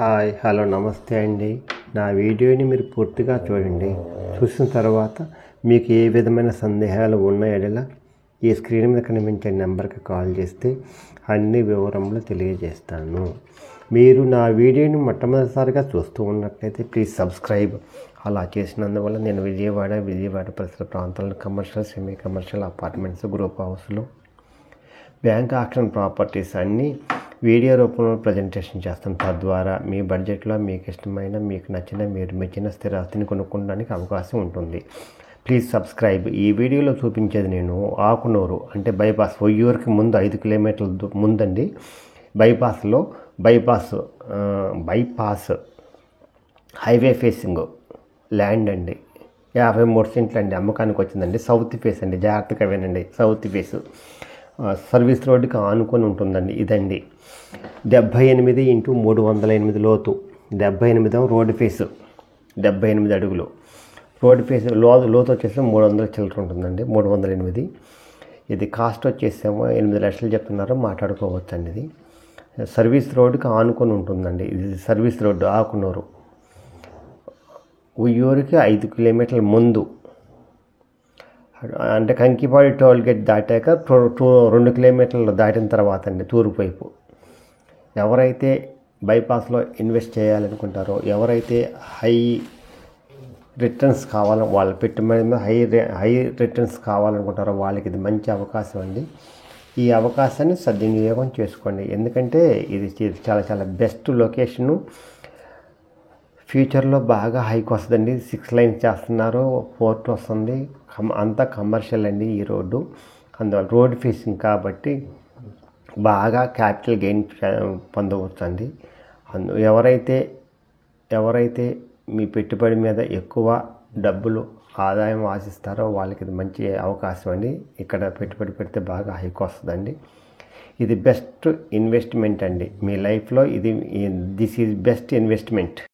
Hi hello నమస్తే అండి. నా వీడియోని మీరు పూర్తిగా చూడండి. చూసిన తర్వాత మీకు ఏ విధమైన సందేహాలు ఉన్న ఎడల ఈ స్క్రీన్ మీద కనిపించే నెంబర్కి కాల్ చేస్తే అన్ని వివరములు తెలియజేస్తాను. మీరు నా వీడియోని మొట్టమొదటిసారిగా చూస్తూ ఉన్నట్లయితే ప్లీజ్ సబ్స్క్రైబ్. అలా చేసినందువల్ల నేను విజయవాడ పరిసర ప్రాంతాల్లో commercial, semi commercial apartments, group హౌస్లు, బ్యాంక్ ఆక్షన్ ప్రాపర్టీస్ అన్నీ వీడియో రూపంలో ప్రజెంటేషన్ చేస్తాను. తద్వారా మీ బడ్జెట్లో మీకు ఇష్టమైన, మీకు నచ్చిన, మీరు మెచ్చిన స్థిరాస్తిని కొనుక్కోవడానికి అవకాశం ఉంటుంది. Please subscribe. ఈ వీడియోలో చూపించేది నేను ఆకునూరు అంటే బైపాస్, ఒయ్యూరుకి ముందు 5 కిలోమీటర్ల ముందండి. బైపాస్ హైవే ఫేసింగ్ ల్యాండ్ అండి. 53 సెంట్లు అండి అమ్మకానికి వచ్చిందండి. సౌత్ ఫేస్ అండి, జాగ్రత్తగా వినండి. సౌత్ ఫేస్ సర్వీస్ రోడ్డుకి ఆనుకొని ఉంటుందండి. ఇదండి 78x308 లోతు. 78 రోడ్డు ఫేసు, 78 అడుగులు రోడ్డు ఫేస్. లోతు వచ్చేసి 300 చిల్లర ఉంటుందండి. 308. ఇది కాస్ట్ వచ్చేసేమో 8 లక్షలు చెప్తున్నారు, మాట్లాడుకోవచ్చు అండి. ఇది సర్వీస్ రోడ్డుకి ఆనుకొని ఉంటుందండి. ఇది సర్వీస్ రోడ్డు ఆకునూరు. ఉయ్యూరుకి 5 కిలోమీటర్ల ముందు అంటే కంకిపాడి టోల్గేట్ దాటాక 2 కిలోమీటర్లు దాటిన తర్వాత అండి తూర్పు వైపు. ఎవరైతే బైపాస్లో ఇన్వెస్ట్ చేయాలనుకుంటారో, ఎవరైతే హై రిటర్న్స్ కావాలో, వాళ్ళ పెట్టుబడి మీద హై రిటర్న్స్ కావాలనుకుంటారో వాళ్ళకి ఇది మంచి అవకాశం అండి. ఈ అవకాశాన్ని సద్వినియోగం చేసుకోండి. ఎందుకంటే ఇది చాలా చాలా బెస్ట్ లొకేషను. ఫ్యూచర్లో బాగా హైక్ వస్తుందండి. 6 లైన్స్ చేస్తున్నారు, 4 వస్తుంది. అంతా కమర్షియల్ అండి ఈ రోడ్డు. అందువల్ల రోడ్ ఫేసింగ్ కాబట్టి బాగా క్యాపిటల్ గెయిన్ పొందవచ్చు అండి. ఎవరైతే మీ పెట్టుబడి మీద ఎక్కువ డబ్బులు ఆదాయం ఆశిస్తారో వాళ్ళకి ఇది మంచి అవకాశం అండి. ఇక్కడ పెట్టుబడి పెడితే బాగా హైక్ వస్తుందండి. ఇది బెస్ట్ ఇన్వెస్ట్మెంట్ అండి మీ లైఫ్లో. This is best investment.